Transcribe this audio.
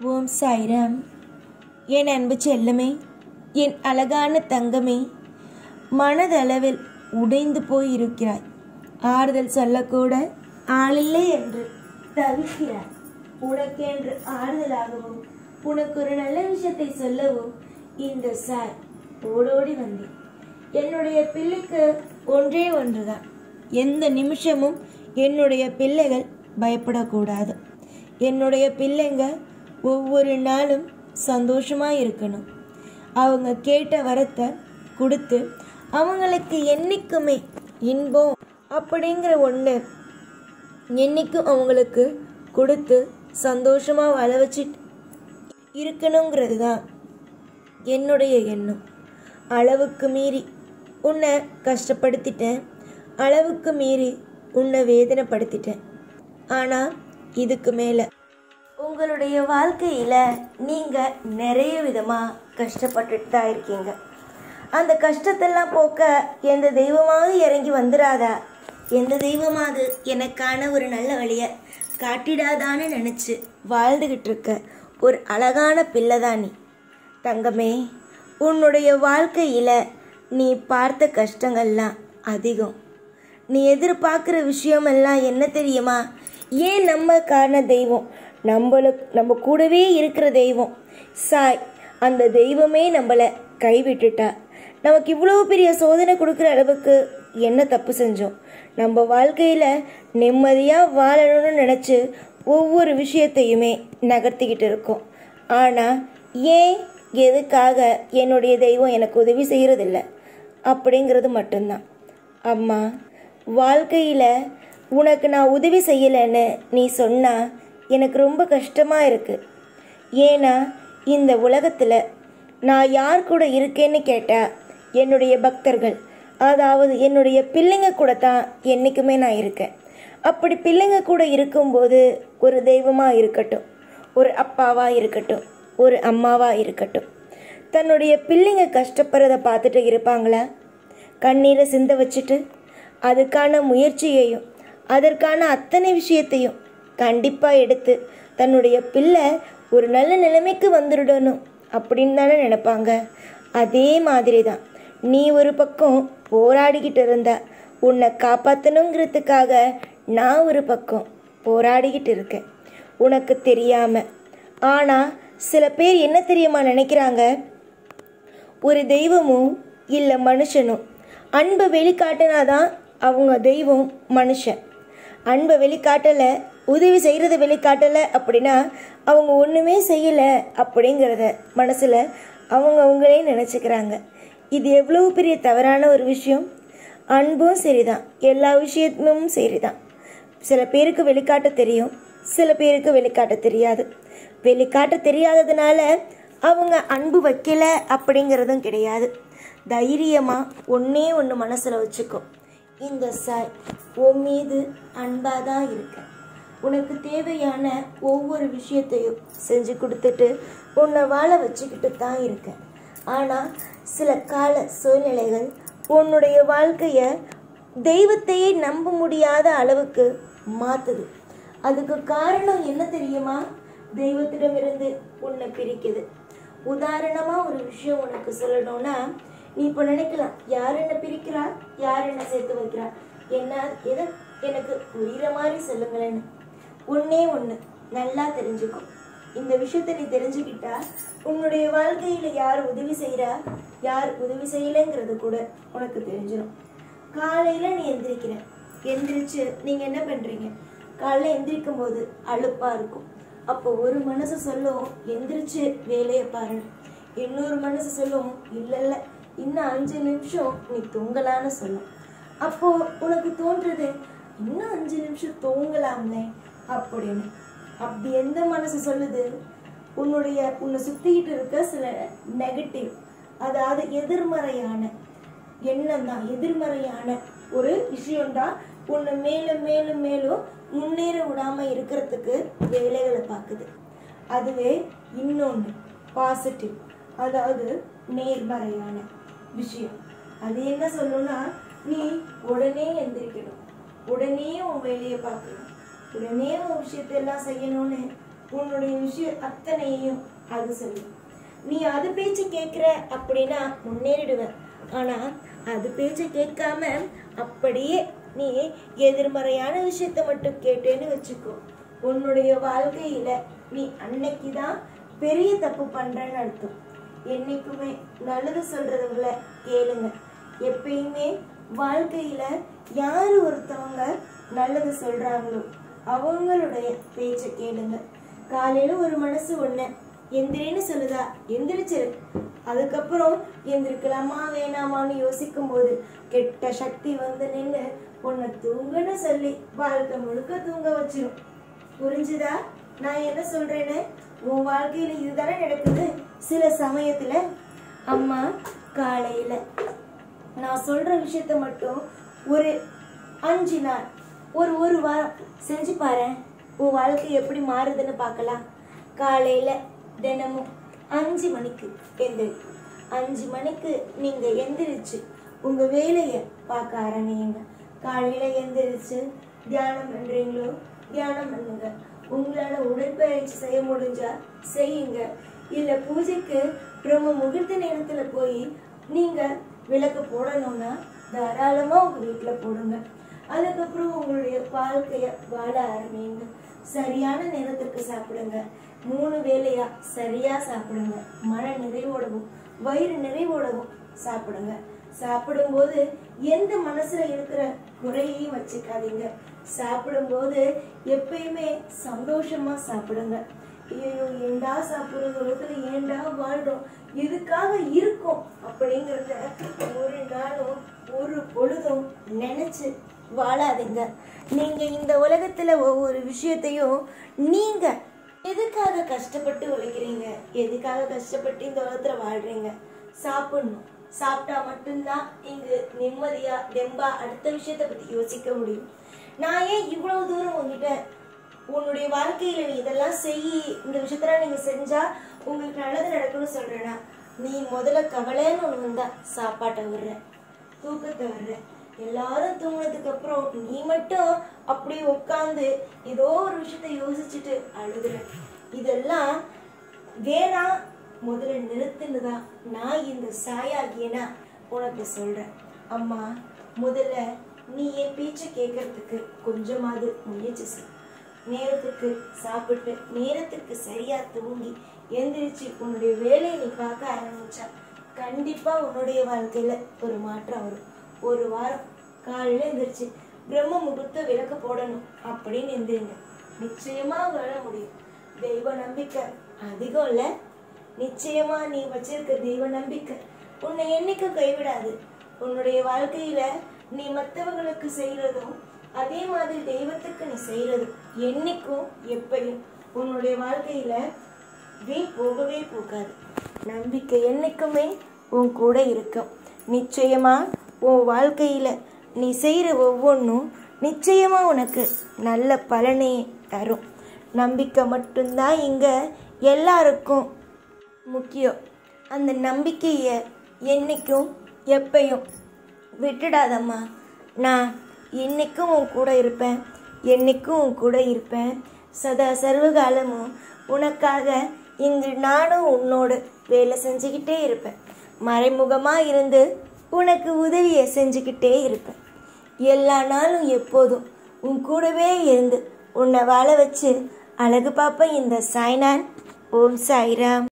ஓம் சாய்ராம். என் அன்பு செல்லமே, என் அழகான தங்கமே, மனதளவில் உடைந்து போய் இருக்கிறாய். ஆறுதல் சொல்லக்கூட ஆளில்லை என்று தவிக்கிறாய். உனக்கென்று ஆறுதலாகவும் உனக்கு ஒரு நல்ல விஷயத்தை சொல்லவும் இந்த சாய் ஓடோடி வந்தேன். என்னுடைய பிள்ளைக்கு ஒன்றே ஒன்றுதான். எந்த நிமிஷமும் என்னுடைய பிள்ளைகள் பயப்படக்கூடாது. என்னுடைய பிள்ளைங்க ஒவ்வொரு நாளும் சந்தோஷமாக இருக்கணும். அவங்க கேட்ட வரத்தை கொடுத்து அவங்களுக்கு என்றைக்குமே இன்பம் அப்படிங்கிற ஒன்று என்றைக்கும் அவங்களுக்கு கொடுத்து சந்தோஷமாக வாழ வச்சு இருக்கணுங்கிறது தான் என்னுடைய எண்ணம். அளவுக்கு மீறி உன்னை கஷ்டப்படுத்திட்டேன், அளவுக்கு மீறி உன்னை வேதனைப்படுத்திட்டேன். ஆனால் இதுக்கு மேலே உங்களுடைய வாழ்க்கையில் நீங்கள் நிறைய விதமாக கஷ்டப்பட்டுட்டு தான் இருக்கீங்க. அந்த கஷ்டத்தெல்லாம் போக்க எந்த தெய்வமாவது இறங்கி வந்துடாதா, எந்த தெய்வமாவது எனக்கான ஒரு நல்ல வழியை காட்டிடாதான்னு நினச்சி வாழ்ந்துக்கிட்டு இருக்க ஒரு அழகான பிள்ளை தான் நீ. தங்கமே, உன்னுடைய வாழ்க்கையில் நீ பார்த்த கஷ்டங்கள்லாம் அதிகம். நீ எதிர்பார்க்குற விஷயமெல்லாம் என்ன தெரியுமா? ஏன் நம்மக்கான தெய்வம், நம்ம கூடவே இருக்கிற தெய்வம் சாய், அந்த தெய்வமே நம்மளை கைவிட்டுட்டா. நமக்கு இவ்வளோ பெரிய சோதனை கொடுக்குற அளவுக்கு என்ன தப்பு செஞ்சோம்? நம்ம வாழ்க்கையில் நிம்மதியாக வாழணும்னு நினச்சி ஒவ்வொரு விஷயத்தையுமே நகர்த்திக்கிட்டு இருக்கோம். ஆனால் ஏன், எதுக்காக என்னுடைய தெய்வம் எனக்கு உதவி செய்கிறதில்ல அப்படிங்கிறது மட்டும்தான். அம்மா, வாழ்க்கையில் உனக்கு நான் உதவி செய்யலைன்னு நீ சொன்னால் எனக்கு ரொம்ப கஷ்டமாக இருக்குது. ஏன்னா இந்த உலகத்தில் நான் யார் கூட இருக்கேன்னு கேட்டால் என்னுடைய பக்தர்கள், அதாவது என்னுடைய பிள்ளைங்க கூட தான் என்றைக்குமே நான் இருக்கேன். அப்படி பிள்ளைங்க கூட இருக்கும்போது ஒரு தெய்வமாக இருக்கட்டும், ஒரு அப்பாவாக இருக்கட்டும், ஒரு அம்மாவாக இருக்கட்டும், தன்னுடைய பிள்ளைங்க கஷ்டப்படுறதை பார்த்துட்டு இருப்பாங்களா? கண்ணீரை சிந்த வச்சுட்டு அதுக்கான முயற்சியையும் அதற்கான அத்தனை விஷயத்தையும் கண்டிப்பாக எடுத்து தன்னுடைய பிள்ளை ஒரு நல்ல நிலைமைக்கு வந்துடணும் அப்படின்னு தானே நினைப்பாங்க. அதே மாதிரி தான் நீ ஒரு பக்கம் போராடிக்கிட்டு இருந்த, உன்னை காப்பாற்றணுங்கிறதுக்காக நான் ஒரு பக்கம் போராடிக்கிட்டு இருக்கேன், உனக்கு தெரியாமல். ஆனால் சில பேர் என்ன தெரியுமா நினைக்கிறாங்க? ஒரு தெய்வமும் இல்லை மனுஷனும் அன்பை வெளிக்காட்டினாதான் அவங்க தெய்வம், மனுஷன் அன்பை வெளிக்காட்டலை, உதவி செய்கிறத வெளிக்காட்டலை அப்படின்னா அவங்க ஒன்றுமே செய்யலை அப்படிங்கிறத மனசில் அவங்களே நினச்சிக்கிறாங்க. இது எவ்வளோ பெரிய தவறான ஒரு விஷயம். அன்பும் சரிதான், எல்லா விஷயமும் சரிதான். சில பேருக்கு வெளிக்காட்ட தெரியும், சில பேருக்கு வெளிக்காட்ட தெரியாது. வெளிக்காட்ட தெரியாததுனால அவங்க அன்பு வைக்கலை அப்படிங்கிறதும் கிடையாது. தைரியமாக ஒன்றே ஒன்று மனசில் வச்சுக்கோ, இந்த சாய் உன் மீது அன்பாக தான் இருக்கேன். உனக்கு தேவையான ஒவ்வொரு விஷயத்தையும் செஞ்சு கொடுத்துட்டு உன்னை வாழ வச்சுக்கிட்டு தான் இருக்கேன். ஆனால் சில கால சூழ்நிலைகள் உன்னுடைய வாழ்க்கையை தெய்வத்தையே நம்ப முடியாத அளவுக்கு மாற்றுது. அதுக்கு காரணம் என்ன தெரியுமா? தெய்வத்திடமிருந்து உன்னை பிரிக்குது. உதாரணமாக ஒரு விஷயம் உனக்கு சொல்லணும்னா, நீ இப்போ நினைக்கலாம், யார் என்ன பிரிக்கிறா, யார் என்ன சேர்த்து வைக்கிறா, என்ன எதை எனக்கு புரிகிற மாதிரி சொல்லுங்களேன்னு. ஒன்றே ஒன்று நல்லா தெரிஞ்சுக்கோ. இந்த விஷயத்தை நீ தெரிஞ்சுக்கிட்டா உன்னுடைய வாழ்க்கையில் யார் உதவி செய்கிறா, யார் உதவி செய்யலைங்கிறது கூட உனக்கு தெரிஞ்சிடும். காலையில் நீ எந்திரிச்சு நீங்கள் என்ன பண்ணுறீங்க? காலையில் எந்திரிக்கும் போது அலுப்பாக இருக்கும். அப்போ ஒரு மனசு சொல்லும் எந்திரிச்சு வேலையை பாருன்னு, இன்னொரு மனசு சொல்லும் இல்லை இன்னும் 5 நிமிஷம் நீ தூங்கலான்னு சொல்லும். அப்போது உனக்கு தோன்றுறது, இன்னும் 5 நிமிஷம் தூங்கலாம்லே அப்படின்னு. அப்படி எந்த மனசு சொல்லுது? உன்னை சுற்றிக்கிட்டு இருக்க சில நெகட்டிவ், அதாவது எதிர்மறையான எண்ணம் தான், எதிர்மறையான ஒரு விஷயம்தான் உன்னை மேலும் மேலும் மேலும் முன்னேற விடாமல் இருக்கிறதுக்கு வேலைகளை பார்க்குது. அதுவே இன்னொன்று பாசிட்டிவ், அதாவது நேர்மறையான விஷயம். அது என்ன சொல்லணும்னா, நீ உடனே எந்திரிக்கணும், உடனே உன் வேலையை பார்க்கணும், உடனே உன் விஷயத்தையெல்லாம் செய்யணும்னு உன்னுடைய விஷயம் அத்தனையும் அது சொல்லும். நீ அது பேச்சு கேட்குற அப்படின்னா முன்னேறிடுவ. ஆனா அது பேச்சு கேட்காம அப்படியே நீ எதிர்மறையான விஷயத்த மட்டும் கேட்டேன்னு வச்சுக்கோ, உன்னுடைய வாழ்க்கையில நீ அன்னைக்குதான் பெரிய தப்பு பண்றன்னு அர்த்தம். என்னைக்குமே நல்லது சொல்றவங்கள கேளுங்க. எப்பயுமே வாழ்க்கையில யாரு ஒருத்தவங்க நல்லது சொல்றாங்களோ அவங்களுடைய பேச்ச கேளுங்க. காலையில ஒரு மனசு ஒண்ணு எந்திரின்னு சொல்லுதா, எந்திரிச்சிரு. அதுக்கப்புறம் எந்திரிக்கலாமா வேணாமான்னு யோசிக்கும் போது கெட்ட சக்தி வந்து நின்று உன்னை தூங்குன்னு சொல்லி வாழ்க்கை முழுக்க தூங்க வச்சிரும். புரிஞ்சுதா நான் என்ன சொல்றேன்னு? உன் வாழ்க்கையில இதுதானே நடக்குது. சில சமயத்துல அம்மா காலையில நான் சொல்ற விஷயத்த மட்டும் ஒரு 5 நாள் ஒரு வாரம் செஞ்சு பாரு, உன் வாழ்க்கை எப்படி மாறுதுன்னு பார்க்கலாம். காலையில தினமும் 5 மணிக்கு எந்திரி. 5 மணிக்கு நீங்க எந்திரிச்சு உங்க வேலைய பார்க்க ஆரம்பிங்க. காலையில எந்திரிச்சு தியானம் பண்றீங்களோ தியானம் பண்ணுங்க. உங்களால உடற்பயிற்சி செய்ய முடிஞ்சா செய்யுங்க. இல்ல பூஜைக்கு பிரம்ம முகூர்த்த நேரத்துல போய் நீங்க விளக்கு போடணும்னா தாராளமா உங்க வீட்டுல போடுங்க. அதுக்கப்புறம் உங்களுடைய வாழ்க்கைய வாழ ஆரம்பிங்க. சரியான நேரத்துக்கு சாப்பிடுங்க. 3 வேளையா சரியா சாப்பிடுங்க. மன நிறைவோடவும் வயிறு நிறைவோடவும் சாப்பிடுங்க. சாப்பிடும்போது எந்த மனசுல இருக்கிற குறையையும் வச்சுக்காதீங்க. சாப்பிடும்போது எப்பயுமே சந்தோஷமா சாப்பிடுங்க. ஐயோ ஏண்டா சாப்பிடுற உலகத்துல ஏண்டா வாழ்றோம், எதுக்காக இருக்கும் அப்படிங்கிறத ஒரு நாளும் ஒரு பொழுதும் நினைச்சு வாழாதீங்க. நீங்க இந்த உலகத்துல ஒவ்வொரு விஷயத்தையும் நீங்க எதுக்காக கஷ்டப்பட்டு உழைக்கிறீங்க, எதுக்காக கஷ்டப்பட்டு இந்த உலகத்துல வாழ்றீங்க? சாப்பிடணும். சாப்பிட்டா மட்டும்தான் இங்கு நிம்மதியா தெம்பா அடுத்த விஷயத்த பத்தி யோசிக்க முடியும். நான் ஏன் இவ்வளவு தூரம் உங்ககிட்ட உன்னுடைய வாழ்க்கையில நீ இதெல்லாம் செய்யி, இந்த விஷயத்துல நீங்க செஞ்சா உங்களுக்கு நல்லது நடக்கும்னு சொல்றேன்னா, நீ முதல்ல கவலைன்னு ஒண்ணு வந்தா சாப்பாட்டை விடுற, தூக்கத்தை விடுற. எல்லாரும் தூங்கினதுக்கு அப்புறம் நீ மட்டும் அப்படியே உட்காந்து ஏதோ ஒரு விஷயத்த யோசிச்சுட்டு அழுதுற. இதெல்லாம் வேணாம், முதல்ல நிறுத்துன்னுதான் நான் இந்த சாயாகியனா உனக்கு சொல்றேன். அம்மா முதல்ல நீ என் பேச்சை கேட்கறதுக்கு கொஞ்சமாவது முயற்சி செய். நேரத்துக்கு சாப்பிட்டு நேரத்துக்கு சரியா தூங்கி எந்திரிச்சு உன்னுடைய வேலையை நீ பார்க்க ஆரம்பிச்சா கண்டிப்பா உன்னுடைய வாழ்க்கையில ஒரு மாற்றம் வரும். ஒரு வாரம் காலையில எந்திரிச்சு பிரம்ம முகூர்த்த விளக்கு போடணும் அப்படின்னு எந்திரிங்க. நிச்சயமா வாழ முடியும். தெய்வ நம்பிக்கை அதிகம் இல்ல? நிச்சயமா நீ வச்சிருக்க தெய்வ நம்பிக்கை உன்னை என்னைக்கும் கைவிடாது. உன்னுடைய வாழ்க்கையில நீ மற்றவங்களுக்கு செய்யறதும் அதே மாதிரி தெய்வத்துக்கு நீ செய்யறதும் என்னைக்கும் எப்பயும் உன்னுடைய வாழ்க்கையில போகவே போகாது. நம்பிக்கை என்னைக்குமே உன் கூட இருக்கும். நிச்சயமா உன் வாழ்க்கையில நீ செய்யற ஒவ்வொன்றும் நிச்சயமா உனக்கு நல்ல பலனை தரும். நம்பிக்கை மட்டும்தான் இங்க எல்லாருக்கும் முக்கியம். அந்த நம்பிக்கைய என்னைக்கும் எப்பயும் விட்டுடாதம்மா. நான் என்னைக்கும் உன் கூட இருப்பேன், என்னைக்கும் உன் கூட இருப்பேன். சதா சர்வகாலமும் உனக்காக இங்கு நானும் உன்னோடு வேலை செஞ்சுக்கிட்டே இருப்பேன். மறைமுகமா இருந்து உனக்கு உதவியை செஞ்சுக்கிட்டே இருப்பேன். எல்லா நாளும் எப்போதும் உன் கூடவே இருந்து உன்னை வாழ வச்சு அழகு பார்ப்பேன் இந்த சாய்நான். ஓம் சாய்ராம்.